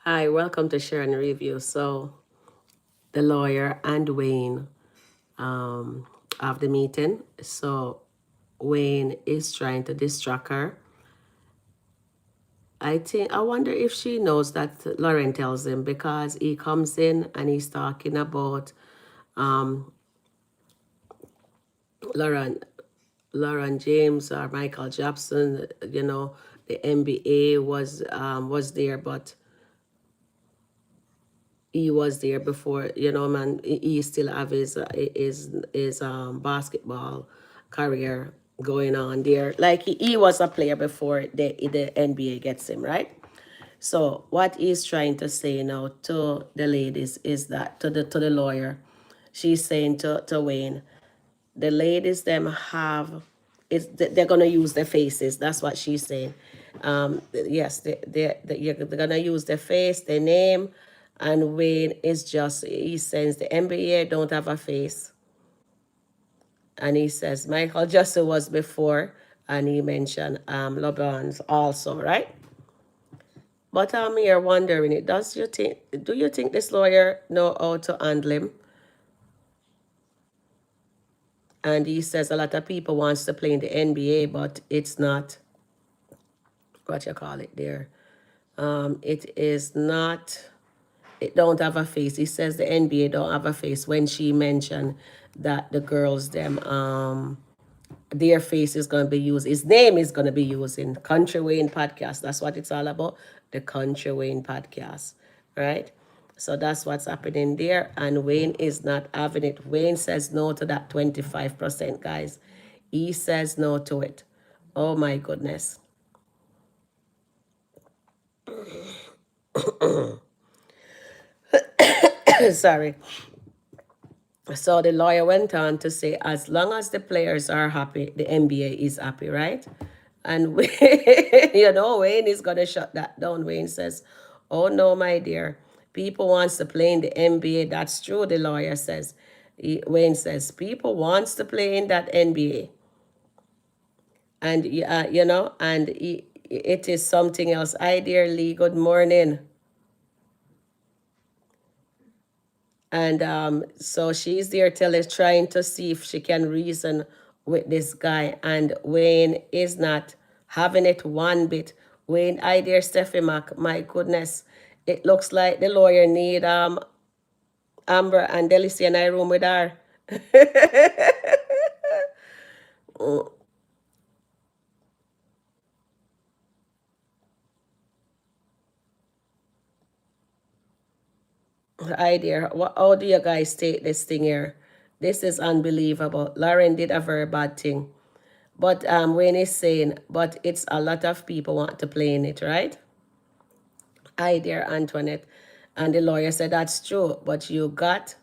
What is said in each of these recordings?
Hi, welcome to Sharon Review. So, the lawyer and Wayne have the meeting. So, Wayne is trying to distract her. I wonder if she knows that Lauren tells him because he comes in and he's talking about Lauren, Lauren James or Michael Jackson. The NBA was there, but he was there before, man. He still have his basketball career going on there. Like he was a player before the NBA gets him, right? So what he's trying to say now to the ladies is that to the lawyer, she's saying to Wayne, the ladies them have they're gonna use their faces. That's what she's saying. Yes, they're gonna use their face, their name, and Wayne is just he says the NBA don't have a face, and he says Michael Jackson was before, and he mentioned LeBron's also, right? But I'm here wondering, do you think this lawyer know how to handle him? And he says a lot of people wants to play in the NBA, but it's not what you call it there. It is not. It don't have a face. He says the NBA don't have a face when she mentioned that the girls them their face is gonna be used. His name is gonna be used in Country Wayne podcast. That's what it's all about. The Country Wayne podcast, right? So that's what's happening there. And Wayne is not having it. Wayne says no to that 25%, guys. He says no to it. Oh my goodness. Sorry. So the lawyer went on to say, as long as the players are happy, the NBA is happy, right? And Wayne is gonna shut that down. Wayne says, "Oh no, my dear, people wants to play in the NBA. That's true." The lawyer says. Wayne says, "People wants to play in that NBA, and it is something else." Hi, dear Lee. Good morning. And so she's there trying to see if she can reason with this guy. And Wayne is not having it one bit. Wayne, I dear Steffi Mac, my goodness. It looks like the lawyer need Amber and Delicia in a room with her. Hi dear. How do you guys take this thing here? This is unbelievable. Lauren did a very bad thing. But Wayne is saying, but it's a lot of people want to play in it, right? Hi there, Antoinette. And the lawyer said, that's true, but you got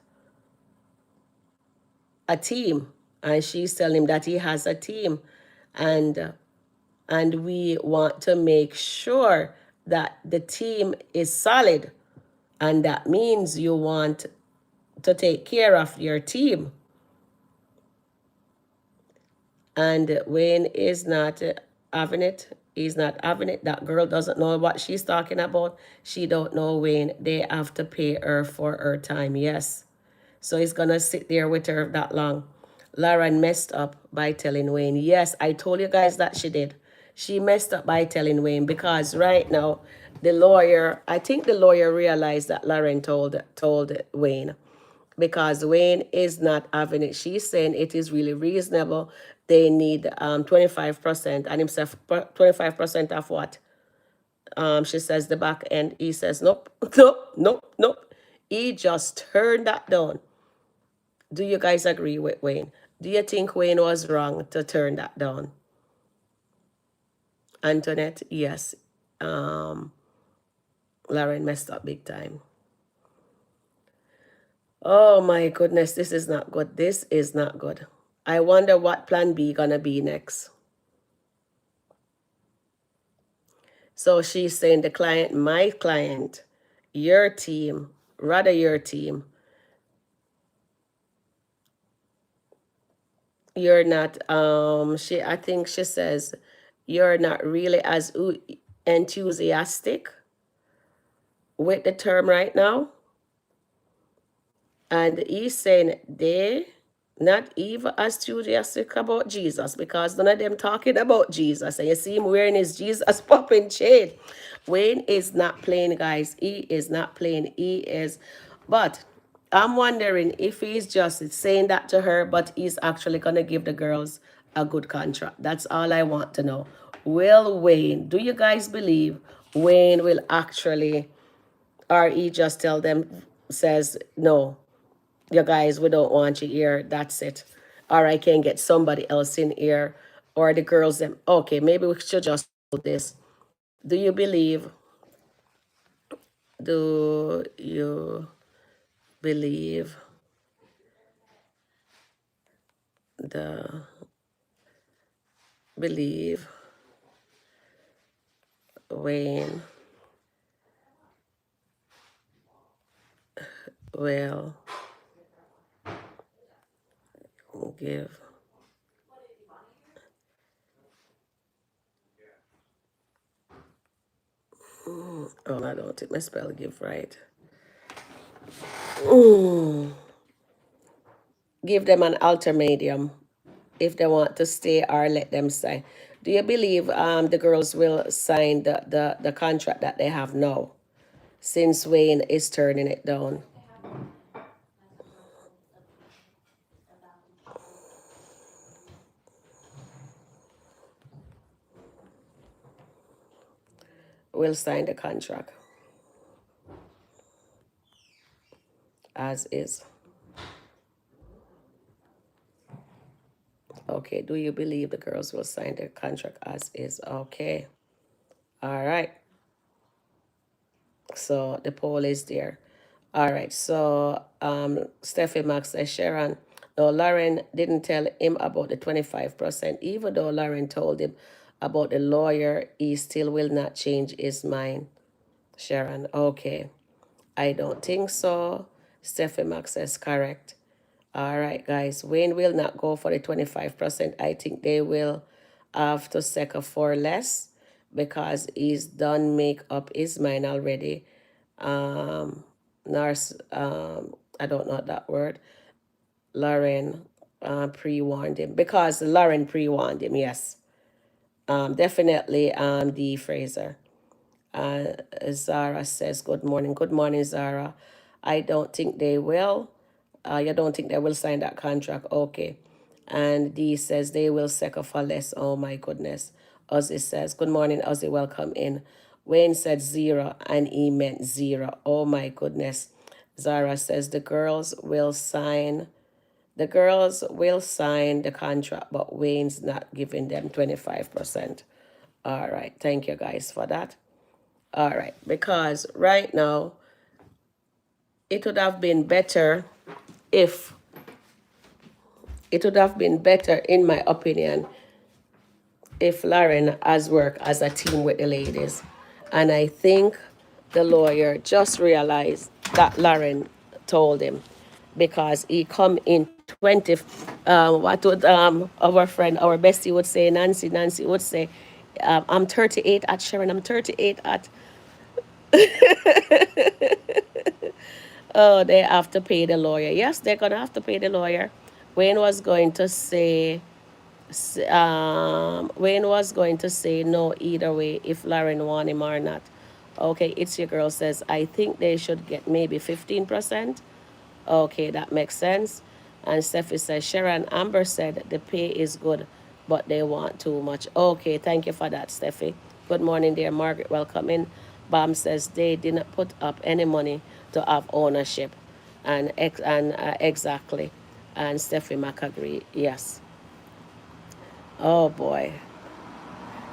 a team. And she's telling him that he has a team. And and we want to make sure that the team is solid. And that means you want to take care of your team. And Wayne is not having it. He's not having it. That girl doesn't know what she's talking about. She don't know Wayne. They have to pay her for her time. Yes. So he's gonna sit there with her that long. Lauren messed up by telling Wayne. Yes, I told you guys that she did. She messed up by telling Wayne because right now I think the lawyer realized that Lauren told Wayne because Wayne is not having it. She's saying it is really reasonable. They need 25%, and himself 25% of what? She says the back end. He says nope, nope, nope, nope. He just turned that down. Do you guys agree with Wayne? Do you think Wayne was wrong to turn that down? Antoinette, yes. Um, Lauren messed up big time. Oh my goodness, this is not good. This is not good. I wonder what plan B gonna be next. So she's saying the client, my client, your team, rather your team, you're not I think she says you're not really as enthusiastic with the term right now. And he's saying they not even enthusiastic about Jesus because none of them talking about Jesus. And you see him wearing his Jesus popping chain. Wayne is not playing, guys. He is not playing. He is. But I'm wondering if he's just saying that to her, but he's actually going to give the girls a good contract. That's all I want to know. Will Wayne, do you guys believe Wayne will actually, or he just tell them, says, no, you guys, we don't want you here. That's it. Or I can get somebody else in here. Or the girls, them, okay, maybe we should just hold this. Do you believe, do you believe the, believe Wayne will give, oh, I don't think my spell give right. Give them an ultimatum if they want to stay or let them stay. Do you believe the girls will sign the contract that they have now since Wayne is turning it down? Will sign the contract as is. Okay, do you believe the girls will sign the contract as is? Okay. All right. So the poll is there. All right. So Steffi Max says, Sharon, no, Lauren didn't tell him about the 25%. Even though Lauren told him about the lawyer, he still will not change his mind. Sharon, okay. I don't think so. Steffi Max says correct. All right, guys. Wayne will not go for the 25%. I think they will have to settle for less because he's done make up his mind already. Nurse, I don't know that word. Lauren pre-warned him because Lauren pre-warned him. Yes, definitely. D Fraser. Zara says, good morning. Good morning, Zara. I don't think they will. You don't think they will sign that contract? Okay. And Dee says they will settle for less. Oh my goodness. Ozzy says, good morning, Ozzy. Welcome in. Wayne said zero and he meant zero. Oh my goodness. Zara says the girls will sign the contract, but Wayne's not giving them 25%. All right. Thank you guys for that. All right, because right now it would have been better if it would have been better, in my opinion, if Lauren has worked as a team with the ladies. And I think the lawyer just realized that Lauren told him because he come in 20, what would our friend, our bestie would say, Nancy would say, I'm 38 at Sharon, I'm 38 at. Oh, they have to pay the lawyer. Yes, they're gonna have to pay the lawyer. Wayne was going to say, Wayne was going to say no either way if Lauren want him or not. Okay, it's your girl says I think they should get maybe 15%. Okay, that makes sense. And Steffi says, Sharon, Amber said the pay is good, but they want too much. Okay, thank you for that, Steffi. Good morning, dear Margaret. Welcome in. Bam says they didn't put up any money to have ownership. And exactly. And Steffi Mac agree. Yes. Oh boy.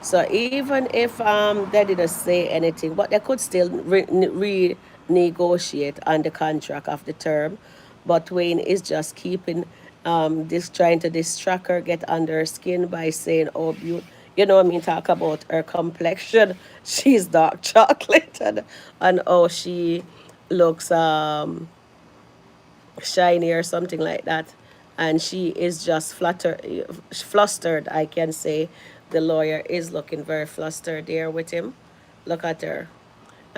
So even if they didn't say anything, but they could still renegotiate on the contract of the term. But Wayne is just keeping this trying to distract her, get under her skin by saying, "Oh, you know what I mean? Talk about her complexion. She's dark chocolate, and oh, she looks shiny or something like that, and she is just flustered. I can say the lawyer is looking very flustered there with him. Look at her,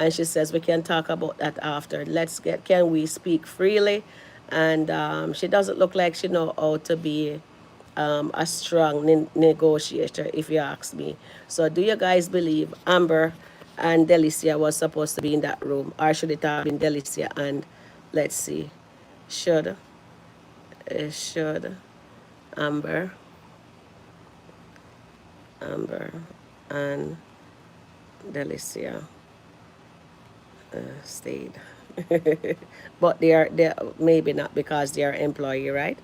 And she says we can talk about that after. Can we speak freely? And she doesn't look like she know how to be a strong negotiator, if you ask me. So do you guys believe Amber and Delicia was supposed to be in that room, or should it have been Delicia and, let's see, should should Amber Amber and Delicia stayed? But they are maybe not, because they are employee, right?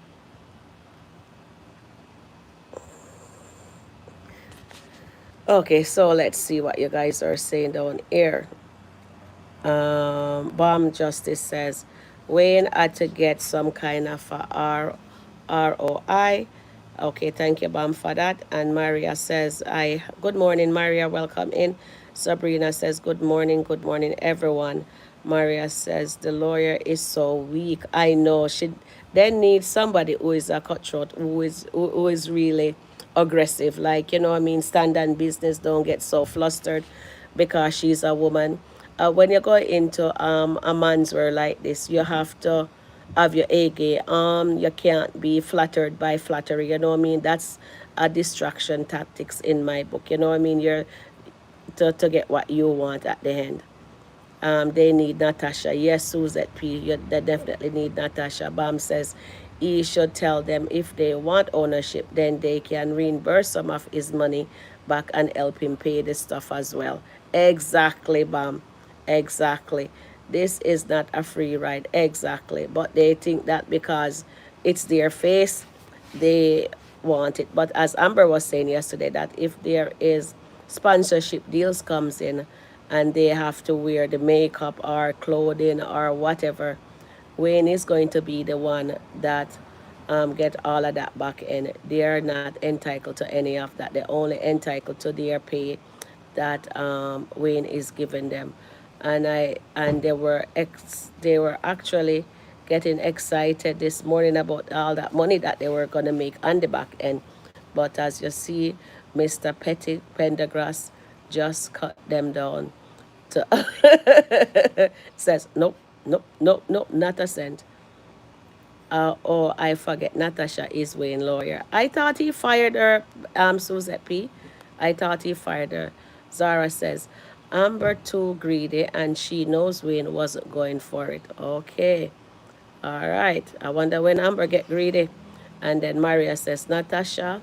Okay, so let's see what you guys are saying down here. Bomb Justice says Wayne had to get some kind of a ROI. Okay, thank you, Bomb, for that. And Maria says, good morning, Maria, welcome in. Sabrina says, good morning, everyone. Maria says, the lawyer is so weak. I know. She then needs somebody who is a cutthroat, who is really aggressive. Like, I mean, stand on business, don't get so flustered because she's a woman. When you go into a man's world like this, you have to have your A game. You can't be flattered by flattery. You know what I mean? That's a distraction tactics in my book. You know what I mean? You're to get what you want at the end. They need Natasha. Yes, Suzette P. They definitely need Natasha. Bam says he should tell them if they want ownership, then they can reimburse some of his money back and help him pay the stuff as well. Exactly, Bam. Exactly. This is not a free ride. Exactly. But they think that because it's their face, they want it. But as Amber was saying yesterday, that if there is sponsorship deals comes in and they have to wear the makeup or clothing or whatever, Wayne is going to be the one that get all of that back end. They are not entitled to any of that. They're only entitled to their pay that Wayne is giving them. And they were actually getting excited this morning about all that money that they were gonna make on the back end. But as you see, Mr. Petty Pendergrass just cut them down to says nope, nope, nope, nope, not a cent. Oh, I forget. Natasha is Wayne lawyer. I thought he fired her, Suzette P. I thought he fired her. Zara says, Amber too greedy and she knows Wayne wasn't going for it. Okay. All right. I wonder when Amber get greedy. And then Maria says, Natasha,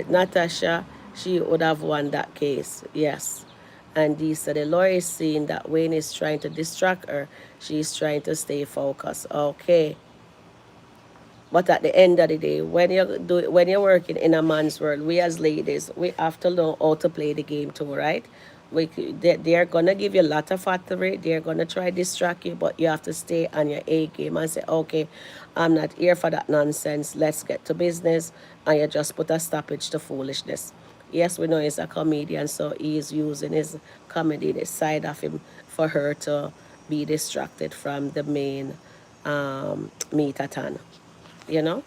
Natasha, she would have won that case. Yes. And he said the lawyer is seeing that Wayne is trying to distract her. She's trying to stay focused. Okay. But at the end of the day, when you're working in a man's world, we as ladies, we have to know how to play the game too, right? They're gonna give you a lot of flattery. They're gonna try to distract you, but you have to stay on your A game and say, okay, I'm not here for that nonsense. Let's get to business, and you just put a stoppage to foolishness. Yes, we know he's a comedian, so he's using his comedy, the side of him, for her to be distracted from the main meet-a-thon. You know,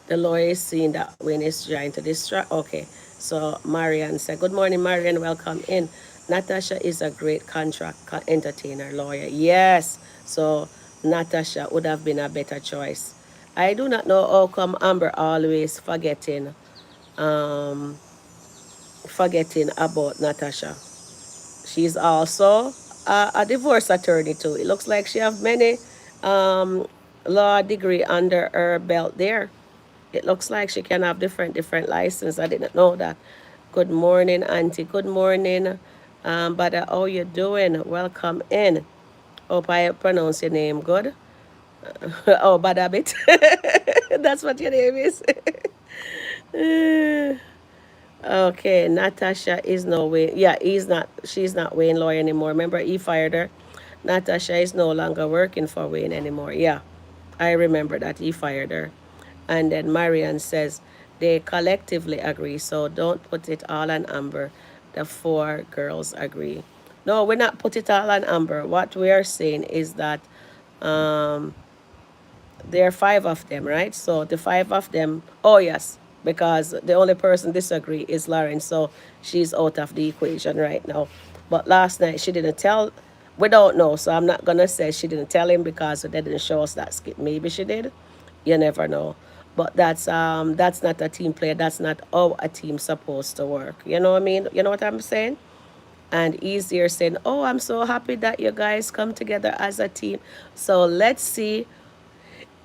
the lawyer is seeing that when he's trying to distract. Okay, so Marian said, good morning, Marian, welcome in. Natasha is a great contract entertainer lawyer. Yes, so Natasha would have been a better choice. I do not know how come Amber always forgetting about Natasha. She's also a divorce attorney too. It looks like she have many law degree under her belt there. It looks like she can have different license. I didn't know that. Good morning, Auntie. Good morning. But how you doing? Welcome in. Hope I pronounce your name good. Oh, Badabit. That's what your name is. Okay, Natasha is no Wayne. Yeah, he's not. She's not Wayne lawyer anymore. Remember, he fired her. Natasha is no longer working for Wayne anymore. Yeah, I remember that he fired her. And then Marian says they collectively agree. So don't put it all on Amber. The four girls agree. No, we're not put it all on Amber. What we are saying is that there are five of them, right? So the five of them. Oh yes, because the only person disagree is Lauren, so she's out of the equation right now. But last night she didn't tell. We don't know, so I'm not gonna say she didn't tell him because they didn't show us that skit. Maybe she did. You never know. But that's not a team player. That's not how a team supposed to work. You know what I mean? You know what I'm saying? And easier saying, "Oh, I'm so happy that you guys come together as a team." So let's see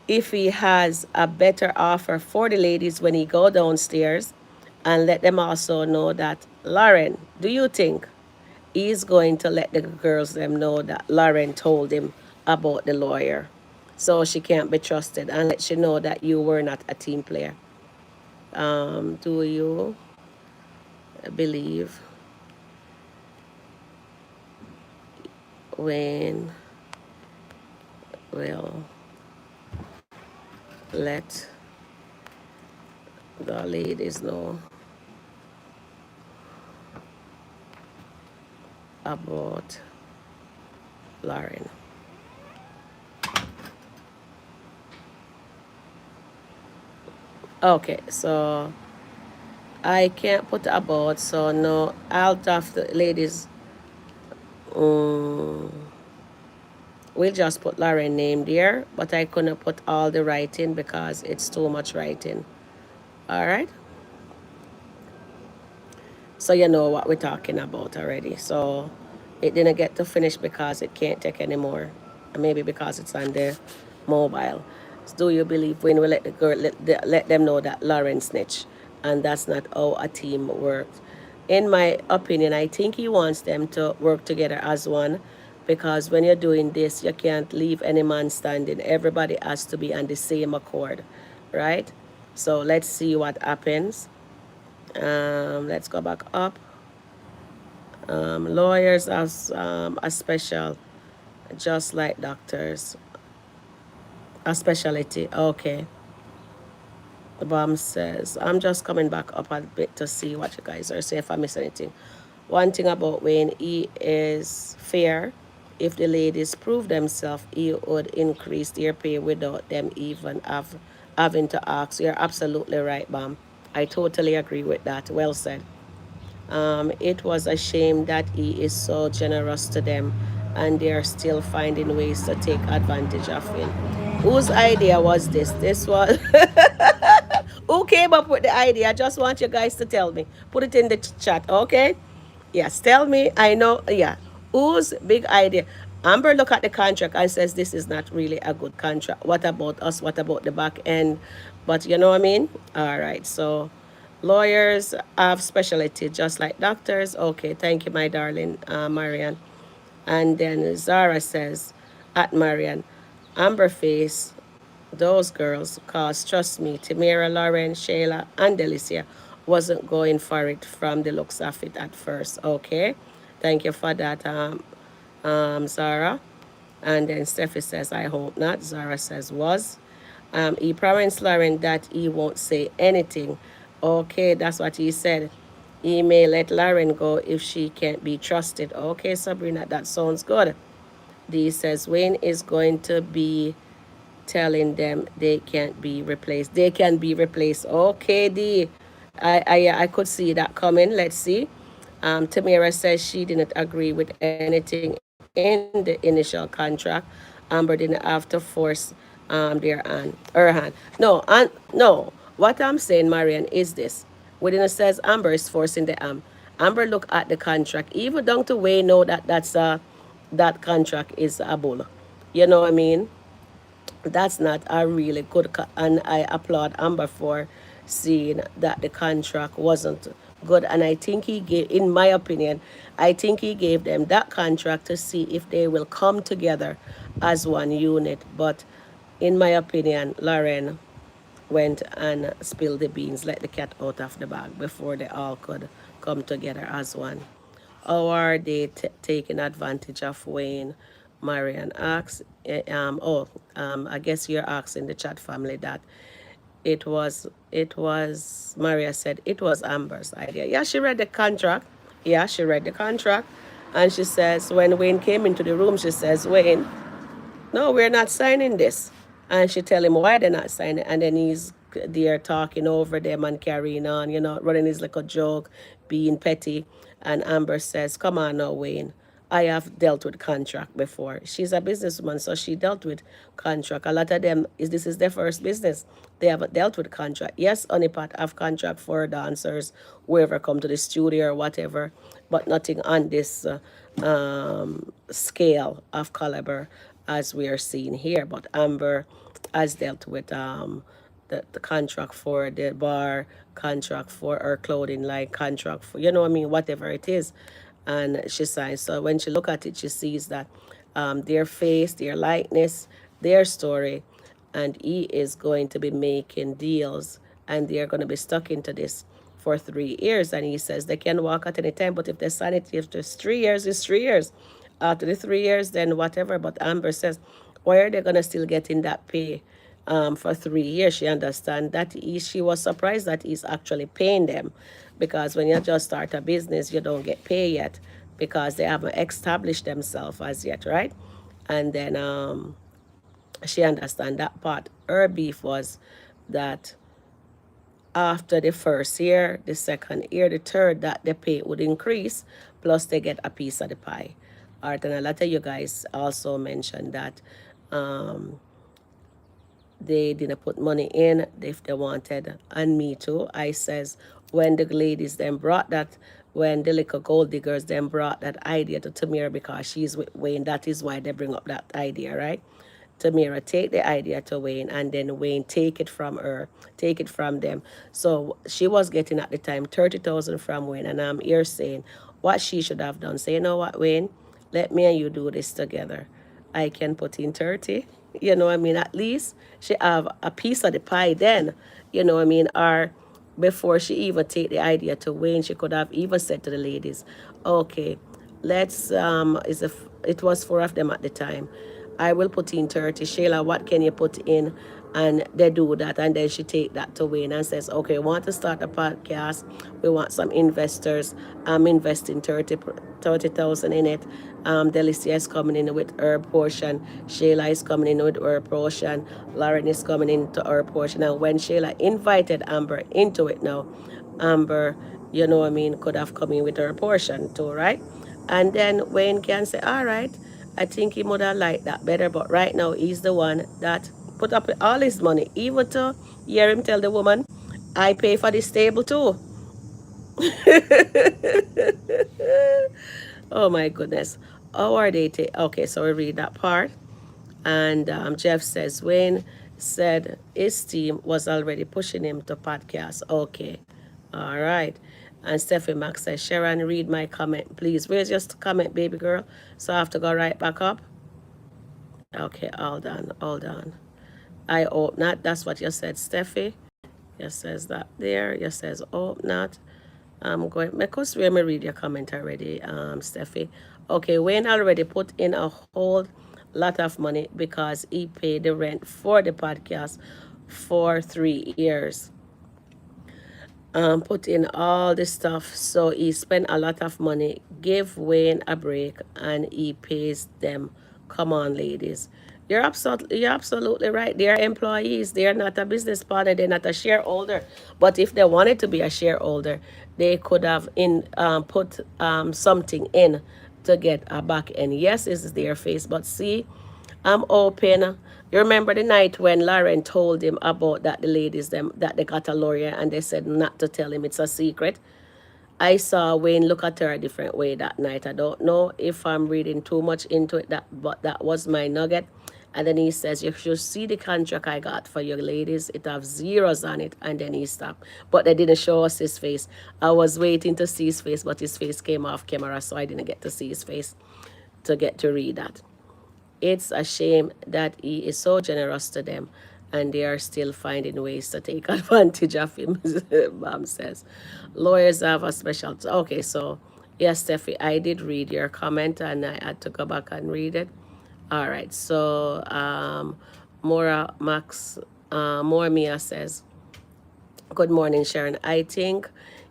if he has a better offer for the ladies when he go downstairs, and let them also know that Lauren, do you think he's going to let the girls them know that Lauren told him about the lawyer, so she can't be trusted, and let you know that you were not a team player? Do you believe Wayne will let the ladies know about Lauren? Okay, so I can't put about, so no, out of the ladies, we'll just put Lauren name there, but I couldn't put all the writing because it's too much writing. All right. So you know what we're talking about already. So it didn't get to finish because it can't take anymore. Maybe because it's on the mobile. So do you believe when we let the girl let them know that Lauren snitch, and that's not how a team works? In my opinion, I think he wants them to work together as one, because when you're doing this, you can't leave any man standing. Everybody has to be on the same accord, right? So let's see what happens. Let's go back up. Lawyers as a special, just like doctors, a specialty. Okay. The bomb says, I'm just coming back up a bit to see what you guys are saying, if I miss anything. One thing about Wayne, he is fair. If the ladies prove themselves, he would increase their pay without them even having to ask. You're absolutely right, Bam. I totally agree with that. Well said. It was a shame that he is so generous to them and they are still finding ways to take advantage of him. Whose idea was this? This was who came up with the idea? I just want you guys to tell me. Put it in the chat, okay? Yes, tell me. I know. Yeah. Whose big idea? Amber look at the contract and says this is not really a good contract. What about us? What about the back end? But you know what I mean? All right. So lawyers have specialty just like doctors. Okay. Thank you, my darling, Marian. And then Zara says, at Marian, Amber face those girls, cause trust me, Tamira, Lauren, Shayla, and Delicia wasn't going for it from the looks of it at first. Okay, thank you for that, Zara. And then Steffi says, I hope not. Zara says, was. He promised Lauren that he won't say anything. Okay, that's what he said. He may let Lauren go if she can't be trusted. Okay, Sabrina, that sounds good. Dee says, Wayne is going to be telling them they can't be replaced. They can be replaced. Okay, D. I could see that coming. Let's see. Tamira says she didn't agree with anything in the initial contract. Amber didn't have to force her hand. No. What I'm saying, Marian, is this. Within it says Amber is forcing the Amber look at the contract. Even down to Wayne know that that contract is a bull. You know what I mean? That's not a really good and I applaud Amber for seeing that the contract wasn't good, and I think he gave, in my opinion, I think he gave them that contract to see if they will come together as one unit. But in my opinion, Lauren went and spilled the beans, let the cat out of the bag before they all could come together as one. How are they taking advantage of Wayne? Marian asks. I guess you're asking the chat family that Maria said it was Amber's idea. Yeah, she read the contract. Yeah, she read the contract. And she says, when Wayne came into the room, she says, Wayne, no, we're not signing this. And she tell him why they're not signing. And then he's they're talking over them and carrying on, running his little joke, being petty. And Amber says, come on now, Wayne. I have dealt with contract before. She's a businesswoman, so she dealt with contract. A lot of them this is their first business. They haven't dealt with contract. Yes, Honeypot have contract for dancers, whoever come to the studio or whatever, but nothing on this scale of caliber as we are seeing here. But Amber has dealt with the contract for the bar, contract for her clothing line, contract for, you know what I mean, whatever it is. And she signs. So when she look at it, she sees that their face, their likeness, their story, and he is going to be making deals, and they are going to be stuck into this for 3 years. And he says they can walk at any time, but if they sign it, if there's 3 years, it's 3 years. After the 3 years, then whatever. But Amber says, why are they going to still get in that pay for 3 years? She understands that she was surprised that he's actually paying them, because when you just start a business, you don't get paid yet because they haven't established themselves as yet, right? And then she understand that part. Her beef was that after the first year, the second year, the third, that the pay would increase, plus they get a piece of the pie. All right, and a lot of you guys also mentioned that they didn't put money in if they wanted, and me too. I says when the ladies then brought that, when the little gold diggers then brought that idea to Tamira, because she's with Wayne, that is why they bring up that idea, right? Tamira take the idea to Wayne, and then Wayne take it from her, take it from them. So she was getting at the time 30,000 from Wayne, and I'm here saying what she should have done. Say, you know what, Wayne, let me and you do this together. I can put in 30. You know what I mean? At least she have a piece of the pie then. You know what I mean? Or before she even take the idea to Wayne, she could have even said to the ladies, okay, let's it was four of them at the time. I will put in 30. Shayla, what can you put in? And they do that, and then she take that to Wayne and says, okay, we want to start a podcast. We want some investors. I'm investing 30,000 in it. Delicia is coming in with her portion. Shayla is coming in with her portion. Lauren is coming into her portion. And when Shayla invited Amber into it now, Amber, you know what I mean, could have come in with her portion too, right? And then Wayne can say, all right, I think he would have liked that better, but right now he's the one that put up all his money. Even to hear him tell the woman, I pay for this table too. Oh my goodness. How are they? Okay, so we read that part. And Jeff says, Wayne said his team was already pushing him to podcast. Okay. All right. And Stephanie Max says, Sharon, read my comment, please. Where's your comment, baby girl? So I have to go right back up. Okay, hold on, hold on. I hope not. That's what you said, Steffi. You says that there. You says hope not. I'm going, because we may read your comment already, Steffi. Okay, Wayne already put in a whole lot of money because he paid the rent for the podcast for 3 years. Put in all the stuff, so he spent a lot of money. Give Wayne a break, and he pays them. Come on, ladies. You're absolutely right. They are employees. They are not a business partner. They're not a shareholder. But if they wanted to be a shareholder, they could have put something in to get a back end. Yes, it's their face, but see, I'm open. You remember the night when Lauren told him about that the ladies them that they got a lawyer and they said not to tell him, it's a secret. I saw Wayne look at her a different way that night. I don't know if I'm reading too much into it, but that was my nugget. And then he says, you should see the contract I got for your ladies. It have zeros on it. And then he stopped. But they didn't show us his face. I was waiting to see his face, but his face came off camera, so I didn't get to see his face to get to read that. It's a shame that he is so generous to them, and they are still finding ways to take advantage of him, Mom says. Lawyers have a special... Okay, so, yes, Steffi, I did read your comment, and I had to go back and read it. All right, so More Mia says, good morning, Sharon. I think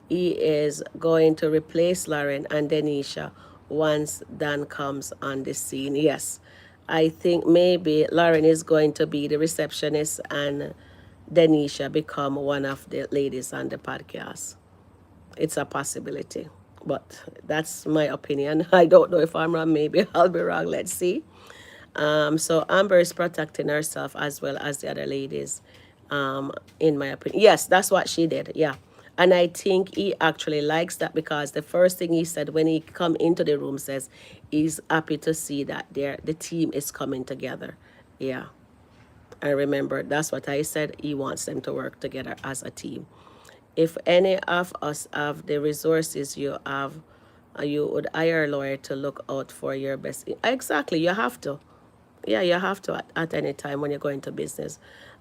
he is going to replace Lauren and Denisha once Dan comes on the scene. Yes, I think maybe Lauren is going to be the receptionist and Denisha become one of the ladies on the podcast. It's a possibility, but that's my opinion. I don't know if I'm wrong. Maybe I'll be wrong. Let's see. So Amber is protecting herself as well as the other ladies, in my opinion. Yes, that's what she did. Yeah. And I think he actually likes that because the first thing he said when he come into the room says he's happy to see that the team is coming together. Yeah. I remember that's what I said. He wants them to work together as a team. If any of us have the resources you have, you would hire a lawyer to look out for your best. Exactly, you have to. Yeah, you have to at any time when you're going to business.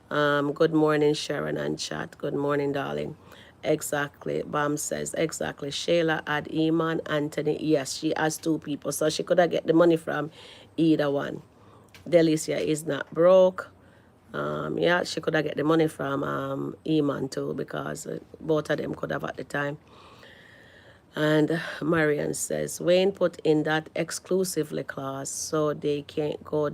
Good morning, Sharon and chat. Good morning, darling. Exactly. Bam says, exactly. Shayla had Iman, Anthony. Yes, she has two people. So she could have get the money from either one. Delicia is not broke. Yeah, she could have get the money from Iman too because both of them could have at the time. And Marian says, Wayne put in that exclusively clause so they can't go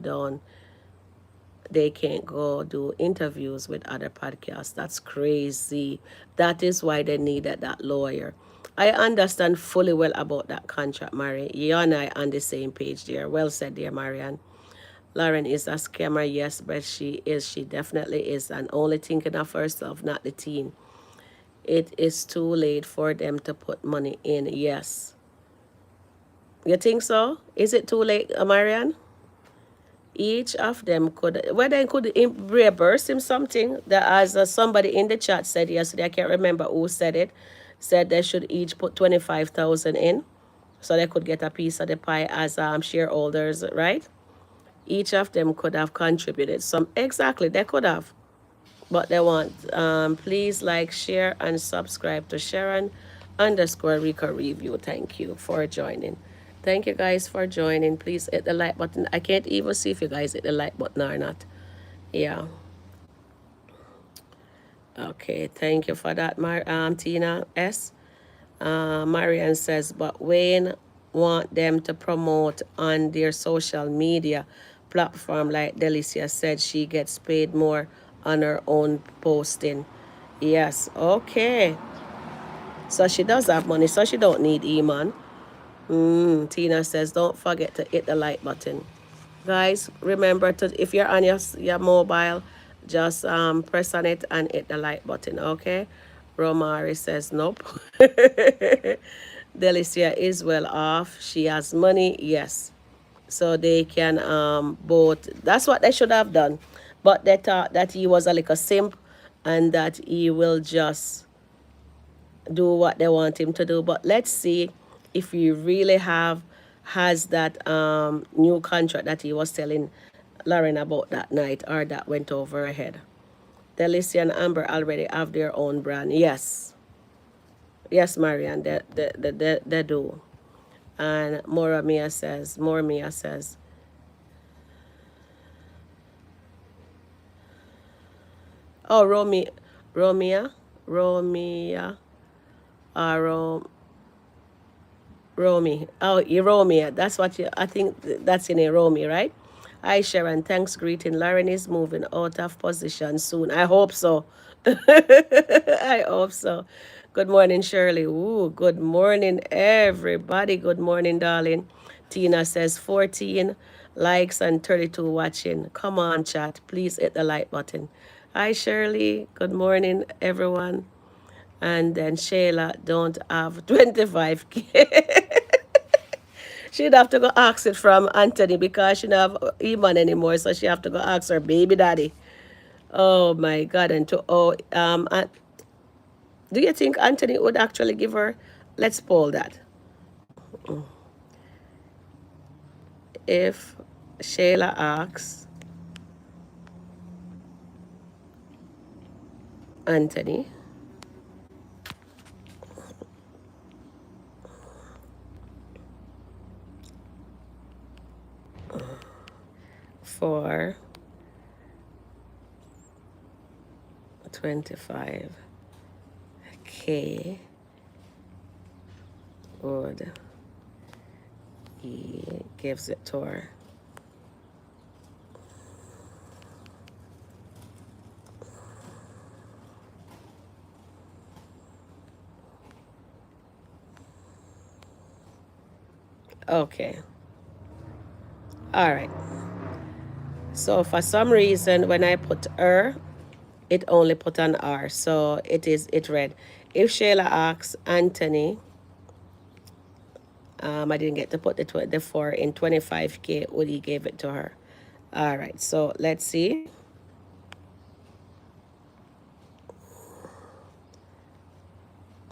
do interviews with other podcasts. That's crazy. That is why they needed that lawyer. I understand fully well about that contract, Mary. You and I on the same page there. Well said, dear Marian. Lauren is a scammer, yes, but she is. She definitely is, and only thinking of herself, not the team. It is too late for them to put money in, yes. You think so? Is it too late, Marian? Each of them could, well, they could reimburse him something. That as somebody in the chat said yesterday, I can't remember who said it, said they should each put 25,000 in, so they could get a piece of the pie as shareholders, right? Each of them could have contributed some. Exactly, they could have. But they want, please like, share, and subscribe to Sharon underscore Rico Review. Thank you for joining. Thank you guys for joining. Please hit the like button. I can't even see if you guys hit the like button or not. Yeah. Okay. Thank you for that, Tina S. Marian says, but Wayne want them to promote on their social media platform like Delicia said she gets paid more on her own posting. Yes, okay. So she does have money, so she don't need Iman. Tina says, don't forget to hit the like button. Guys, remember to, if you're on your mobile, just press on it and hit the like button, okay? Romari says, nope. Delicia is well off. She has money, yes. So they can both, that's what they should have done. But they thought that he was a little simp and that he will just do what they want him to do. But let's see if he really has that new contract that he was telling Lauren about that night or that went over her head. Delicia and Amber already have their own brand. Yes. Yes, Marianne, they do. And More Mia says, oh, Romia, Rom, Romy. Oh, Romy. That's what you, I think that's in a Romy, right? Hi, Sharon. Thanks, greeting. Lauren is moving out of position soon. I hope so. I hope so. Good morning, Shirley. Ooh, good morning, everybody. Good morning, darling. Tina says 14 likes and 32 watching. Come on, chat. Please hit the like button. Hi, Shirley. Good morning, everyone. And then Shayla don't have 25K. She'd have to go ask it from Anthony because she don't have Iman anymore, so she have to go ask her baby daddy. Oh my God! And do you think Anthony would actually give her? Let's poll that. If Shayla asks Anthony for 25K, would he gives it to her? Okay. All right. So for some reason, when I put her, it only put an R. So it read. If Shayla asks Anthony, I didn't get to put the 4 in 25K, would he give it to her? All right. So let's see.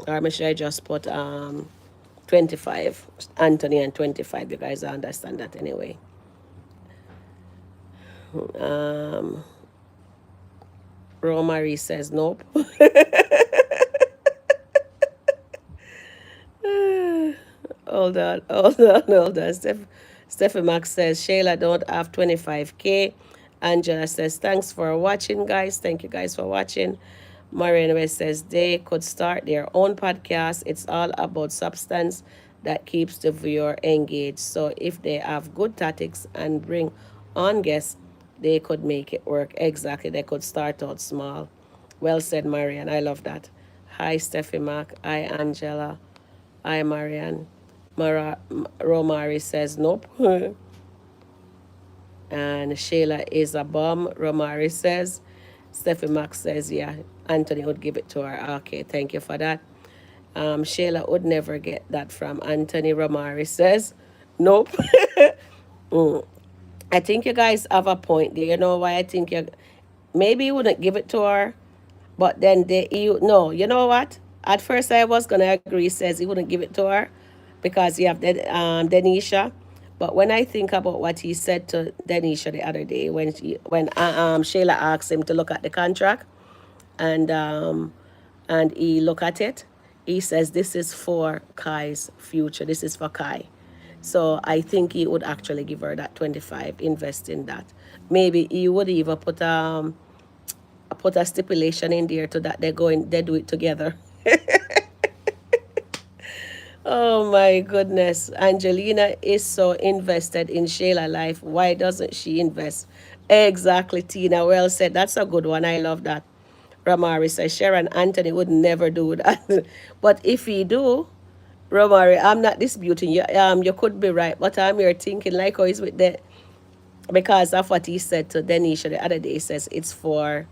Or should I just put 25, Anthony and 25? You guys understand that anyway. Romary says nope. Hold on, hold on, hold on. Steffi Max says Shayla don't have 25K. Angela says thanks for watching, guys. Thank you guys for watching. Marian West says they could start their own podcast. It's all about substance that keeps the viewer engaged. So if they have good tactics and bring on guests, they could make it work. Exactly. They could start out small. Well said, Marian. I love that. Hi, Steffi Mac. Hi, Angela. Hi, Marian. Romari says nope. And Shayla is a bum, Romari says. Steffi Max says, yeah, Anthony would give it to her. Okay, thank you for that. Shayla would never get that from Anthony, Romari says. Nope. I think you guys have a point there. You know why I think maybe you wouldn't give it to her, but then no, you know what? At first I was gonna agree, says he wouldn't give it to her because you have Denisha. But when I think about what he said to Denisha the other day when Shayla asked him to look at the contract and he look at it, he says this is for Kai's future. This is for Kai. So I think he would actually give her that 25, invest in that. Maybe he would even put a stipulation in there to that they do it together. Oh my goodness. Angelina is so invested in Shayla life. Why doesn't she invest? Exactly, Tina. Well said. That's a good one. I love that. Ramari says Sharon Anthony would never do that. But if he do, Romari, I'm not disputing you. You could be right, but I'm here thinking like how he's with the because of what he said to Denisha the other day. He says it's for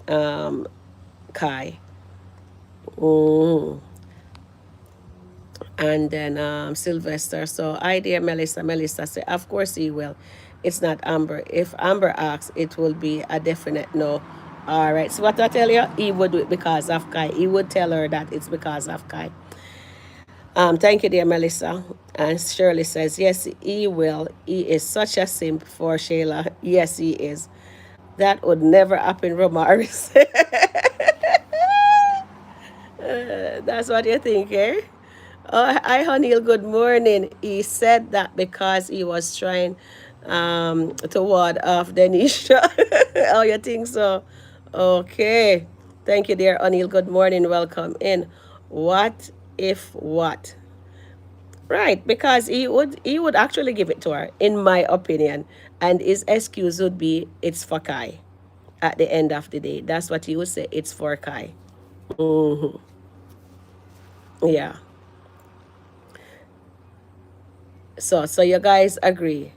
Kai. Mm. And then Sylvester. So I dear Melissa. Melissa said, of course he will. It's not Amber. If Amber asks, it will be a definite no. All right. So what I tell you, he would do it because of Kai. He would tell her that it's because of Kai. Thank you, dear Melissa. And Shirley says, yes, he will. He is such a simp for Shayla. Yes, he is. That would never happen, Romaris. That's what you think, eh? Oh, hi, Honey. Good morning. He said that because he was trying to ward off Denisha. Oh, you think so? Okay. Thank you, dear O'Neill. Good morning. Welcome in. What if what? Right, because he would actually give it to her, in my opinion. And his excuse would be it's for Kai at the end of the day. That's what he would say. It's for Kai. Yeah. So you guys agree.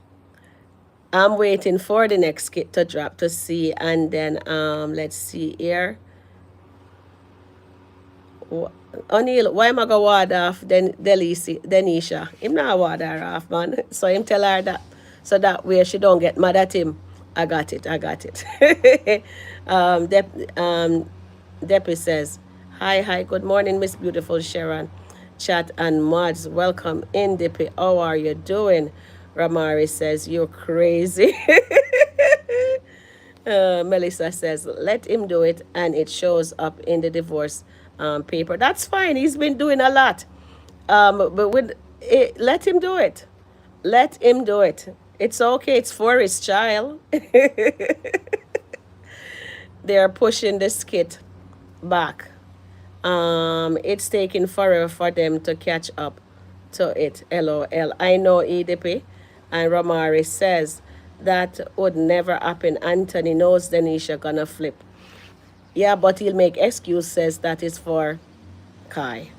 I'm waiting for the next skit to drop to see, and then let's see here. O'Neill, why am I go ward off Denisha? Him not ward her off, man. So him tell her that so that way she don't get mad at him. I got it, I got it. Deppy says, hi, good morning, Miss Beautiful Sharon. Chat and mods, welcome in, Deppy. How are you doing? Ramari says, you're crazy. Melissa says, let him do it and it shows up in the divorce paper. That's fine. He's been doing a lot. Let him do it. Let him do it. It's okay. It's for his child. They're pushing the skit back. It's taking forever for them to catch up to it. LOL. I know EDP. And Romari says that would never happen. Anthony knows Denisha gonna flip. Yeah, but he'll make excuses that is for Kai.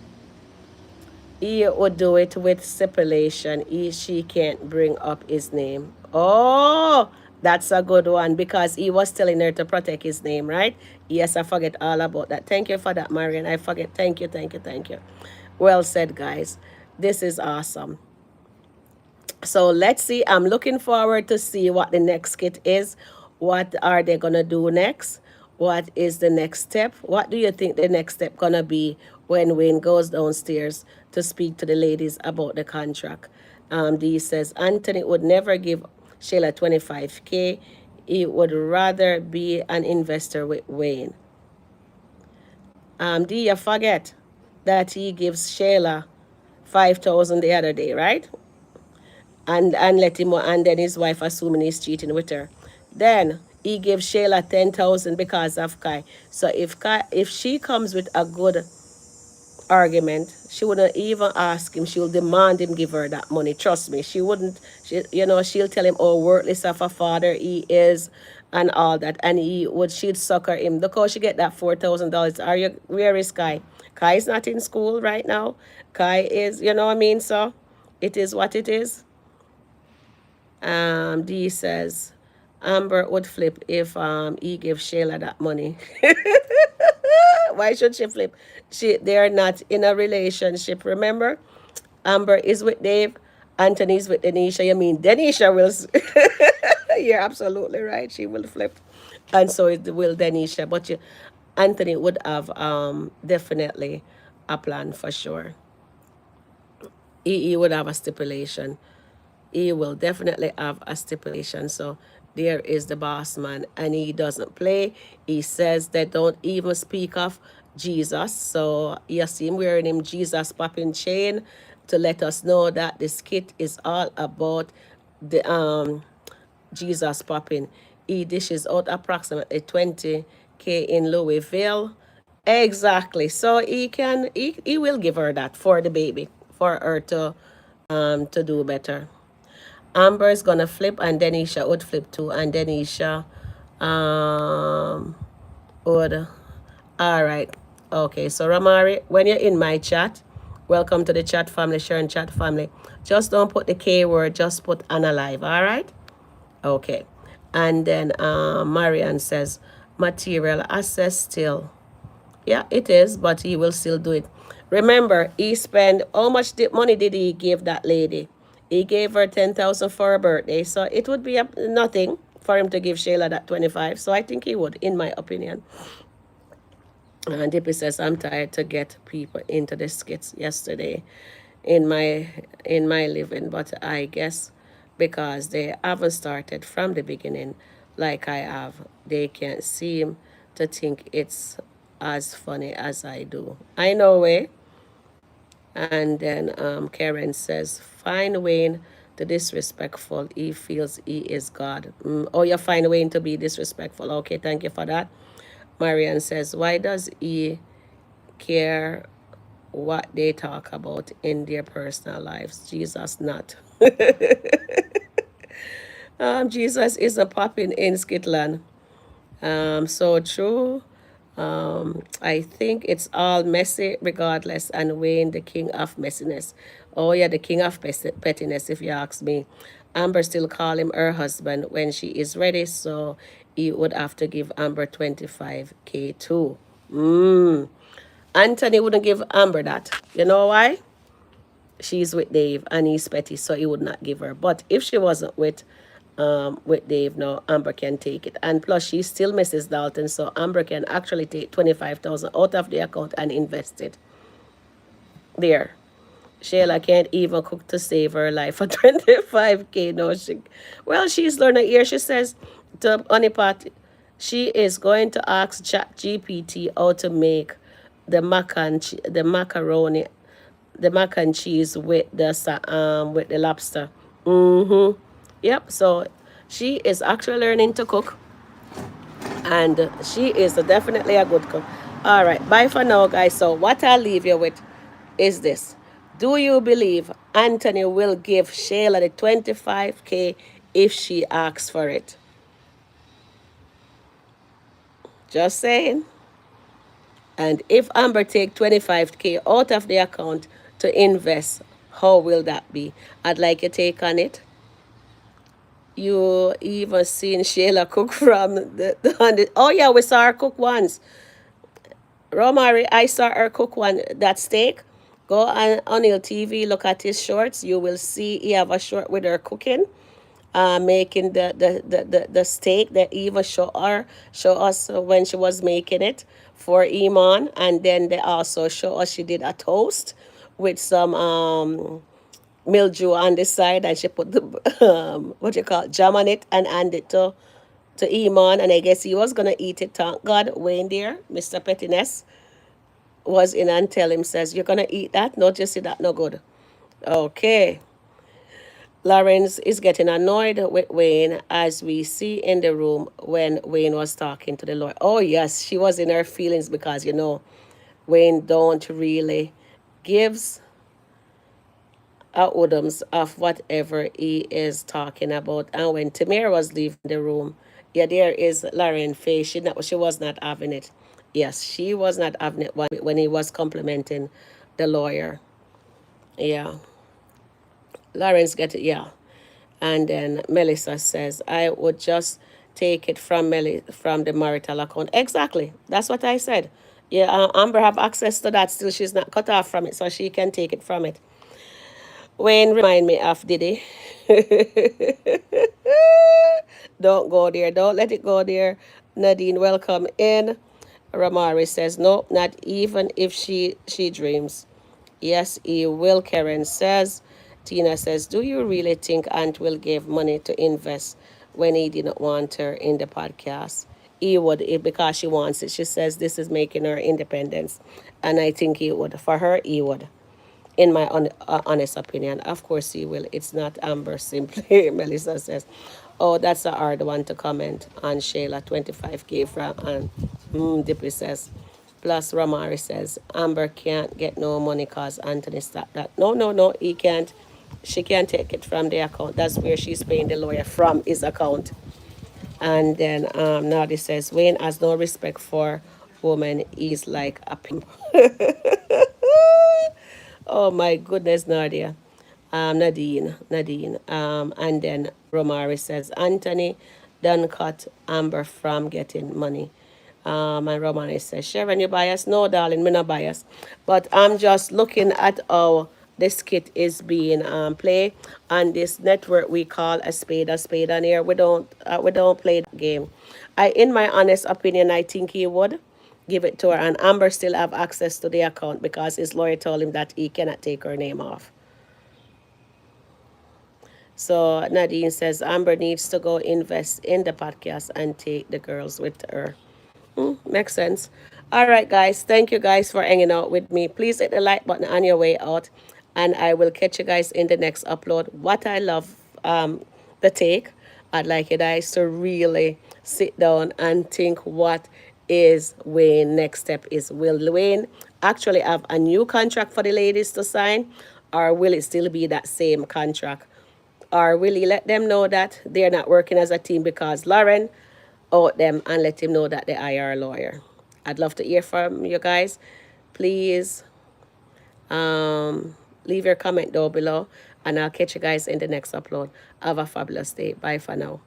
He would do it with stipulation. She can't bring up his name. Oh, that's a good one because he was telling her to protect his name, right? Yes, I forget all about that. Thank you for that, Marian. I forget. Thank you, thank you, thank you. Well said, guys. This is awesome. So let's see. I'm looking forward to see what the next skit is. What are they gonna do next? What is the next step? What do you think the next step gonna be when Wayne goes downstairs to speak to the ladies about the contract? Dee says Anthony would never give Sheila 25K. He would rather be an investor with Wayne. Dee, you forget that he gives Sheila 5,000 the other day, right? And let him, and then his wife assuming he's cheating with her. Then he gives Shayla 10,000 because of Kai. So if she comes with a good argument, she wouldn't even ask him. She'll demand him give her that money. Trust me, she wouldn't. She'll tell him, "Oh, worthless of a father he is," and all that. And she'd sucker him. Look how she get that $4,000. Where is Kai? Kai is not in school right now. Kai is, you know what I mean. So it is what it is. Dee says Amber would flip if he gives Shayla that money. Why should she flip? They are not in a relationship. Remember, Amber is with Dave, Anthony's with Denisha. You mean Denisha will? You're absolutely right. She will flip, and so it will Denisha. But Anthony would have definitely a plan for sure. He would have a stipulation. He will definitely have a stipulation. So there is the boss man, and he doesn't play. He says they don't even speak of Jesus. So you see him wearing him Jesus popping chain to let us know that the skit is all about the Jesus popping. He dishes out approximately 20K in Louisville. Exactly. So he will give her that for the baby, for her to do better. Amber is gonna flip, and Denisha would flip too, and Denisha would. All right. Okay. So Ramari, when you're in my chat, welcome to the chat family, Sharon chat family. Just don't put the K word. Just put unalive. All right. Okay. And then Marian says material access still. Yeah, it is, but he will still do it. Remember, he spent how much money did he give that lady? He gave her 10,000 for her birthday, so it would be nothing for him to give Shayla that 25. So I think he would, in my opinion. And Dippy says, I'm tired to get people into the skits yesterday in my living, but I guess because they haven't started from the beginning like I have, they can't seem to think it's as funny as I do. I know, eh? And then Karen says, find Wayne to disrespectful. He feels he is God. Oh, you find Wayne to be disrespectful. Okay, thank you for that. Marian says, why does he care what they talk about in their personal lives? Jesus not. Jesus is a popping in SkitLanta. So true. I think it's all messy regardless, and Wayne the king of messiness. Oh yeah, the king of pettiness, if you ask me. Amber still call him her husband when she is ready, so he would have to give Amber 25K too. Anthony wouldn't give Amber that. You know why? She's with Dave and he's petty, so he would not give her. But if she wasn't with Dave now, Amber can take it. And plus she's still Mrs. Dalton, so Amber can actually take 25,000 out of the account and invest it. There. Shayla can't even cook to save her life for 25K. No, she's learning here. She says to Honeypot, she is going to ask ChatGPT how to make the macaroni, the mac and cheese with the lobster. Yep. So she is actually learning to cook, and she is definitely a good cook. All right. Bye for now, guys. So what I'll leave you with is this: do you believe Anthony will give Shayla the 25K if she asks for it? Just saying. And if Amber take 25K out of the account to invest, how will that be? I'd like your take on it. You even seen Shayla cook from oh yeah, we saw her cook once. Romari, I saw her cook that steak. Go on your TV, look at his shorts. You will see he have a short with her cooking, making the steak that Eva show us when she was making it for Iman, and then they also show us she did a toast with some mildew on the side, and she put the what you call jam on it and hand it to Iman, and I guess he was gonna eat it. Thank God, Wayne there, Mr. Pettiness was in and tell him, says, you're gonna eat that? No, just see that no good. Okay. Lawrence is getting annoyed with Wayne, as we see in the room when Wayne was talking to the lawyer. Oh yes, she was in her feelings because Wayne don't really gives a Udams of whatever he is talking about. And when Tamir was leaving the room, yeah, there is Lauren face. She was not having it. Yes, she was not having it when he was complimenting the lawyer. Yeah. Lawrence get it, yeah. And then Melissa says, I would just take it from the marital account. Exactly. That's what I said. Yeah, Amber have access to that still. She's not cut off from it, so she can take it from it. Wayne remind me of Diddy. Don't go there. Don't let it go there. Nadine, welcome in. Ramari says, no, not even if she dreams. Yes, he will, Karen says. Tina says, do you really think Aunt will give money to invest when he didn't want her in the podcast? He would, because she wants it. She says this is making her independence. And I think he would. For her, he would. In my honest opinion. Of course he will. It's not Amber simply. Melissa says, oh, that's a hard one to comment on Shayla. 25K from, and Dippy says, plus Ramari says, Amber can't get no money cause Anthony stopped that. No, no, no, he can't. She can't take it from the account. That's where she's paying the lawyer from his account. And then Nadi says, Wayne has no respect for women. He's like a pimp. Oh my goodness, Nadia. Nadine. And then Romari says, Anthony done cut Amber from getting money. And Romani says, Sharon, you biased? No, darling, me not biased. But I'm just looking at how the skit is being played on this network we call a spade. And here we don't play that game. In my honest opinion, I think he would give it to her, and Amber still have access to the account because his lawyer told him that he cannot take her name off. So Nadine says Amber needs to go invest in the podcast and take the girls with her. Makes sense. All right, guys. Thank you guys for hanging out with me. Please hit the like button on your way out, and I will catch you guys in the next upload. What I love, the take. I'd like you guys to really sit down and think what is Wayne next step is. Will Wayne actually have a new contract for the ladies to sign, or will it still be that same contract? Or will he let them know that they're not working as a team because Lauren owed them, and let him know that they hire a lawyer? I'd love to hear from you guys. Please leave your comment down below, and I'll catch you guys in the next upload. Have a fabulous day. Bye for now.